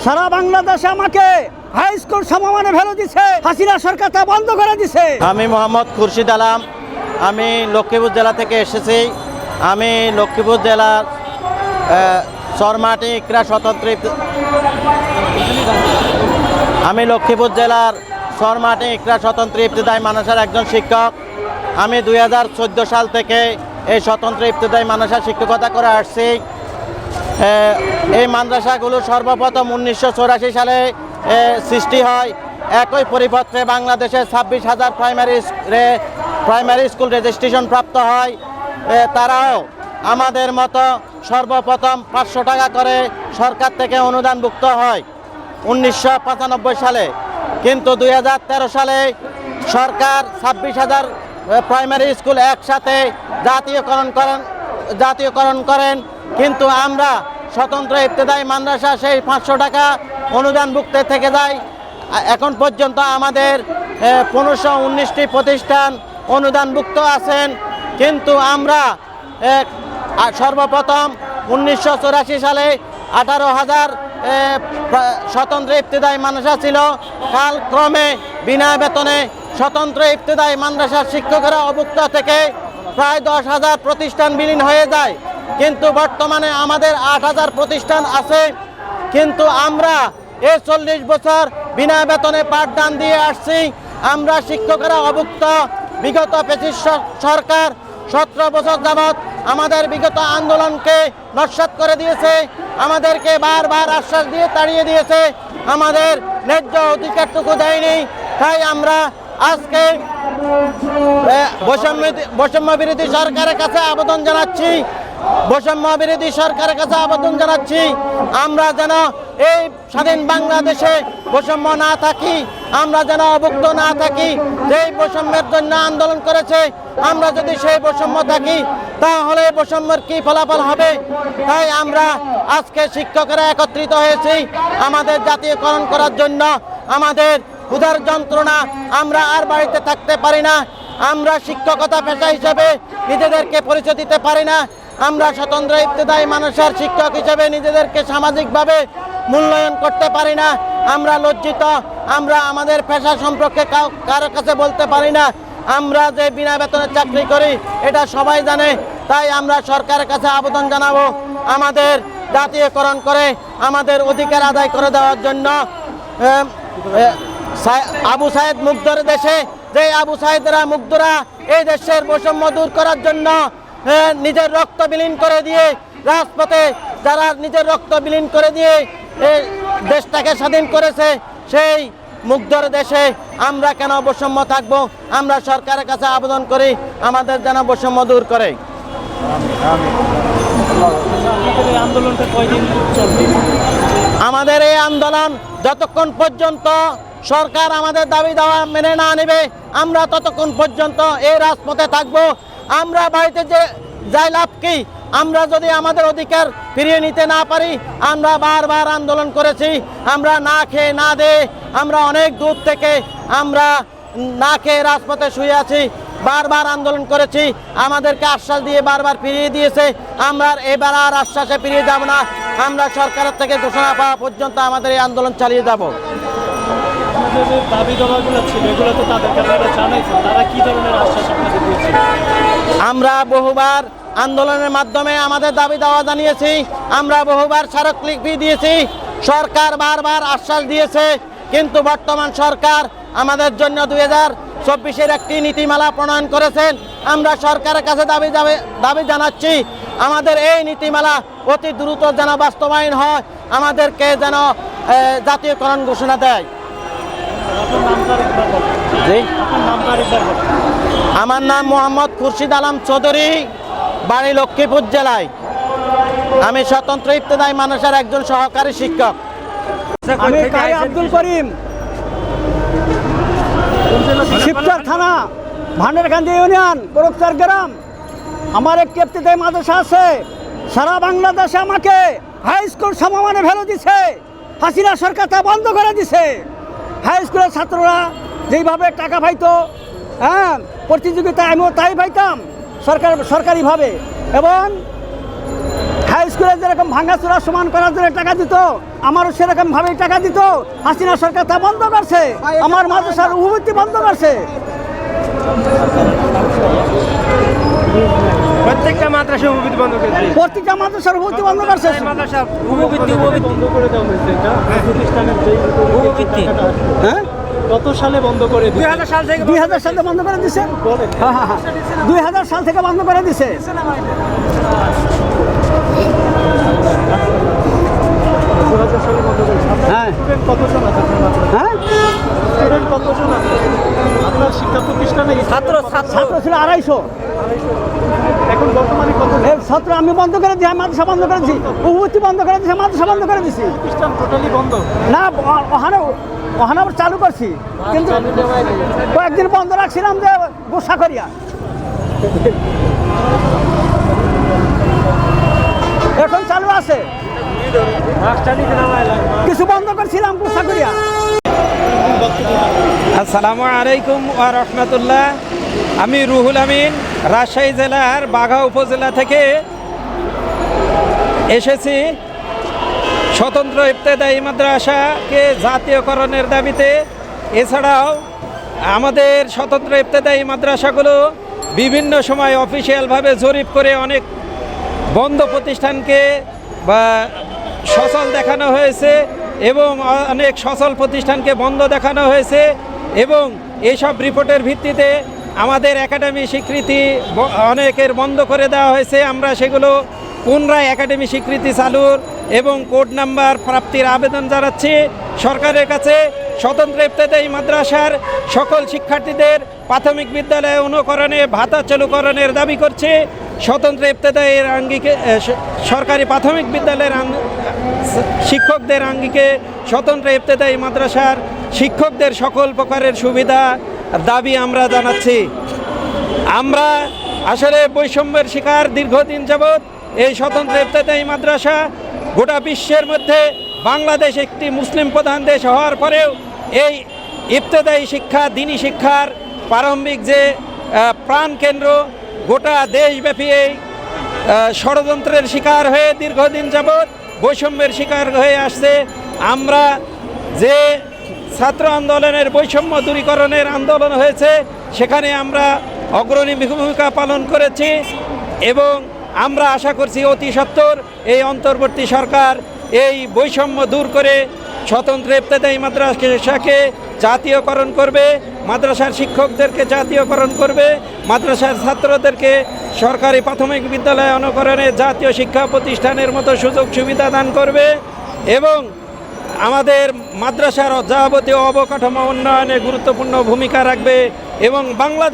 সারা বাংলাদেশে আমাকে high school সমমানে value দিছে, হাসিনা সরকার তা বন্ধ করে দিছে। আমি মোহাম্মদ খুরশিদ আলম, আমি লক্ষ্মীপুর জেলা থেকে এসেছি। আমি লক্ষ্মীপুর জেলার চরমাটি ইকরা স্বতন্ত্র ইবতেদায়ী মাদ্রাসার একজন শিক্ষক। আমি 2014 সাল থেকে এই স্বতন্ত্র ইবতেদায়ী মাদ্রাসা শিক্ষকতা করে আসছি। এই মাদ্রাসাগুলো সর্বপ্রথম 1984 সালে সৃষ্টি হয়। একই পরিপত্রে বাংলাদেশে 26,000 প্রাইমারি স্কুল রেজিস্ট্রেশন প্রাপ্ত হয়। তারাও আমাদের মতো সর্বপ্রথম 500 টাকা করে সরকার থেকে অনুদানভুক্ত হয় 1995 সালে। কিন্তু 2013 সালে সরকার 26,000 প্রাইমারি স্কুল একসাথে জাতীয়করণ করেন। কিন্তু আমরা স্বতন্ত্র ইবতেদায়ী মাদ্রাসা সেই 500 টাকা অনুদানভুক্ত থেকে যায়। এখন পর্যন্ত আমাদের 1519টি প্রতিষ্ঠান অনুদানভুক্ত আছেন। কিন্তু আমরা সর্বপ্রথম 1984 সালে 18,000 স্বতন্ত্র ইবতেদায়ী মাদ্রাসা ছিল। কালক্রমে বিনা বেতনে স্বতন্ত্র ইবতেদায়ী মাদ্রাসার শিক্ষকেরা অভুক্ত থেকে প্রায় 10,000 প্রতিষ্ঠান বিলীন হয়ে যায়। কিন্তু বর্তমানে আমাদের 8,000 প্রতিষ্ঠান আছে। কিন্তু আমরা এই 40 বছর বিনা বেতনে পাঠদান দিয়ে আসছি। আমরা শিক্ষকেরা অভুক্ত। বিগত ফ্যাসিস্ট সরকার 17 বছর যাবৎ আমাদের বিগত আন্দোলনকে নস্যাৎ করে দিয়েছে। আমাদেরকে বারবার আশ্বাস দিয়ে তাড়িয়ে দিয়েছে, আমাদের ন্যায্য অধিকারটুকু দেয়নি। তাই আমরা আজকে বৈষম্য বিরোধী সরকারের কাছে আবেদন জানাচ্ছি। আমরা যেন এই স্বাধীন বাংলাদেশে বৈষম্য না থাকি, আমরা যেন অভুক্ত না থাকি। যেই বৈষম্যের জন্য আন্দোলন করেছে, আমরা যদি সেই বৈষম্য থাকি তাহলে বৈষম্যের কি ফলাফল হবে। তাই আমরা আজকে শিক্ষকেরা একত্রিত হয়েছি আমাদের জাতীয়করণ করার জন্য। আমাদের ক্ষুধার যন্ত্রণা, আমরা আর বাড়িতে থাকতে পারি না। আমরা শিক্ষকতা পেশা হিসেবে নিজেদেরকে পরিচয় দিতে পারি না। আমরা স্বতন্ত্র ইবতেদায়ী মাদ্রাসার শিক্ষক হিসেবে নিজেদেরকে সামাজিকভাবে মূল্যায়ন করতে পারি না। আমরা লজ্জিত। আমরা আমাদের পেশা সম্পর্কে কারোর কাছে বলতে পারি না। আমরা যে বিনা বেতনে চাকরি করি এটা সবাই জানে। তাই আমরা সরকারের কাছে আবেদন জানাবো আমাদের জাতীয়করণ করে আমাদের অধিকার আদায় করে দেওয়ার জন্য। আবু সাইদ মুগ্ধর দেশে যে আবু সাইদরা মুগ্ধরা এই দেশের বৈষম্য দূর করার জন্য নিজের রক্ত বিলীন করে দিয়ে রাজপথে যারা নিজের রক্ত বিলীন করে দিয়ে দেশটাকে স্বাধীন করেছে, সেই মুগ্ধর দেশে আমরা কেন বৈষম্য থাকবো? আমরা সরকারের কাছে আবেদন করি আমাদের যেন বৈষম্য দূর করে। আমাদের এই আন্দোলন যতক্ষণ পর্যন্ত সরকার আমাদের দাবি দাওয়া মেনে না নেবে, আমরা ততক্ষণ পর্যন্ত এই রাজপথে থাকবো। আমরা বাড়িতে যে যাই লাভ কি? আমরা যদি আমাদের অধিকার ফিরিয়ে নিতে না পারি, আমরা বারবার আন্দোলন করেছি। আমরা না খেয়ে না দে, আমরা অনেক দূর থেকে আমরা না খেয়ে রাজপথে শুয়ে আছি, বারবার আন্দোলন করেছি। আমাদেরকে আশ্বাস দিয়ে বারবার ফিরিয়ে দিয়েছে। আমরা এবার আর আশ্বাসে ফিরিয়ে যাব না। আমরা সরকারের থেকে ঘোষণা পাওয়া পর্যন্ত আমাদের এই আন্দোলন চালিয়ে যাব। আমরা বহুবার আন্দোলনের মাধ্যমে আমাদের দাবি দাওয়া জানিয়েছি। আমরা বহুবার স্মারকলিপি দিয়েছি। সরকার বারবার আশ্বাস দিয়েছে। কিন্তু বর্তমান সরকার আমাদের জন্য 2024-এর একটি নীতিমালা প্রণয়ন করেছেন। আমরা সরকারের কাছে দাবি জানাচ্ছি আমাদের এই নীতিমালা অতি দ্রুত যেন বাস্তবায়ন হয়, আমাদেরকে যেন জাতীয়করণ ঘোষণা দেয়। আমার নাম মোহাম্মদ খুরশিদ আলম চৌধুরী, বাড়ি লক্ষ্মীপুর জেলায়। আমি স্বতন্ত্র ইবতেদায়ী মাদ্রাসার একজন সহকারী শিক্ষক। আমি কারি আব্দুল করিম, শিবচর থানা, ভান্ডারকান্দি ইউনিয়ন, বরকচার গ্রাম। আমার একটি ইবতেদায়ী মাদ্রাসা আছে। সারা বাংলাদেশে আমাকে হাই স্কুল সমমানে ভ্যালু দিছে, হাসিনা সরকার তা বন্ধ করে দিছে। হাই স্কুলের ছাত্ররা যেইভাবে টাকা পাইতো, প্রতিযোগিতা আমিও তাই পাইতাম সরকারিভাবে। এবং হাই স্কুল স্কুলে যেরকম ভাঙাচোরা সমান করার জন্য টাকা দিত, আমারও সেরকম ভাবেই টাকা দিত। হাসিনা সরকার তা বন্ধ করছে, আমার মাদ্রাসার উপবৃত্তি বন্ধ করছে। প্রত্যেকটা মাদ্রাসা উপবৃত্তি বন্ধ করেছে। প্রত্যেকটা মাদ্রাসার উপবৃত্তি বন্ধ করছে। মাদ্রাসা উপবৃত্তি বন্ধ করে দেওয়া হয়েছে এটা প্রতিষ্ঠানের যে উপবৃত্তি হ্যাঁ, কত সালে বন্ধ করে দিয়েছে? 2000 সাল থেকে 2000 সালে বন্ধ করে দিছে। হ্যাঁ হ্যাঁ হ্যাঁ, 2000 সাল থেকে বন্ধ করে দিছে। 2000 সালে বন্ধ করেছে। হ্যাঁ স্টুডেন্ট কতজন আছে আপনার মাদ্রাসায়? হ্যাঁ, স্টুডেন্ট কতজন আছে আপনার শিক্ষা প্রতিষ্ঠানে? ছাত্র ছাত্র ছিল 250। এখন বর্তমানে কত এই ছাত্র আমি বন্ধ করে দিই, মাদ্রাসা বন্ধ করে দিছি, উপবৃত্তি বন্ধ করে দিছি, মাদ্রাসা বন্ধ করে দিছি। প্রতিষ্ঠান টোটালি বন্ধ? না, ওখানে ওখানে আবার চালু করছি, কিন্তু কয়েকদিন বন্ধ রাখছিলাম যে গোসা করিয়া। এখন চালু আছে, কিছু বন্ধ করছিলাম গোসা করিয়া। আসসালামু আলাইকুম ওয়া রাহমাতুল্লাহ। আমি রুহুল আমিন, রাজশাহী জেলার বাঘা উপজেলা থেকে এসেছি। স্বতন্ত্র ইবতেদায়ী মাদ্রাসাকে জাতীয়করণের দাবিতে, এছাড়াও আমাদের স্বতন্ত্র ইবতেদায়ী মাদ্রাসাগুলো বিভিন্ন সময় অফিসিয়ালভাবে জরিপ করে অনেক বন্ধ প্রতিষ্ঠানকে বা সচল দেখানো হয়েছে এবং অনেক সচল প্রতিষ্ঠানকে বন্ধ দেখানো হয়েছে এবং এইসব রিপোর্টের ভিত্তিতে আমাদের একাডেমি স্বীকৃতি অনেকের বন্ধ করে দেওয়া হয়েছে। আমরা সেগুলো পুনরায় একাডেমি স্বীকৃতি চালুর এবং কোড নাম্বার প্রাপ্তির আবেদন জানাচ্ছি সরকারের কাছে। স্বতন্ত্র ইবতেদায়ী মাদ্রাসার সকল শিক্ষার্থীদের প্রাথমিক বিদ্যালয়ে অনুকরণে ভাতা চালুকরণের দাবি করছে। স্বতন্ত্র ইবতেদায়ীর আঙ্গিকে সরকারি প্রাথমিক বিদ্যালয়ের শিক্ষকদের আঙ্গিকে স্বতন্ত্র ইবতেদায়ী মাদ্রাসার শিক্ষকদের সকল প্রকারের সুবিধা দাবি আমরা জানাচ্ছি। আমরা আসলে বৈষম্যের শিকার দীর্ঘদিন যাবৎ। এই স্বতন্ত্র ইবতেদায়ী মাদ্রাসা গোটা বিশ্বের মধ্যে বাংলাদেশ একটি মুসলিম প্রধান দেশ হওয়ার পরেও এই ইবতেদায়ী শিক্ষা, দ্বীনি শিক্ষার প্রারম্ভিক যে প্রাণকেন্দ্র, গোটা দেশব্যাপী এই ষড়যন্ত্রের শিকার হয়ে দীর্ঘদিন যাবৎ বৈষম্যের শিকার হয়ে আসছে। আমরা যে ছাত্র আন্দোলনের বৈষম্য দূরীকরণের আন্দোলন হয়েছে, সেখানে আমরা অগ্রণী ভূমিকা পালন করেছি এবং আমরা আশা করছি অতি সত্বর এই অন্তর্বর্তী সরকার এই বৈষম্য দূর করে স্বতন্ত্র ইবতেদায়ী মাদ্রাসাকে জাতীয়করণ করবে, মাদ্রাসার শিক্ষকদেরকে জাতীয়করণ করবে, মাদ্রাসার ছাত্রদেরকে সরকারি প্রাথমিক বিদ্যালয়ে অনুকরণে জাতীয় শিক্ষা প্রতিষ্ঠানের মতো সুযোগ সুবিধা দান করবে এবং আমাদের মাদ্রাসার যাবতীয় অবকাঠামো উন্নয়নে গুরুত্বপূর্ণ ভূমিকা রাখবে এবং বাংলাদেশ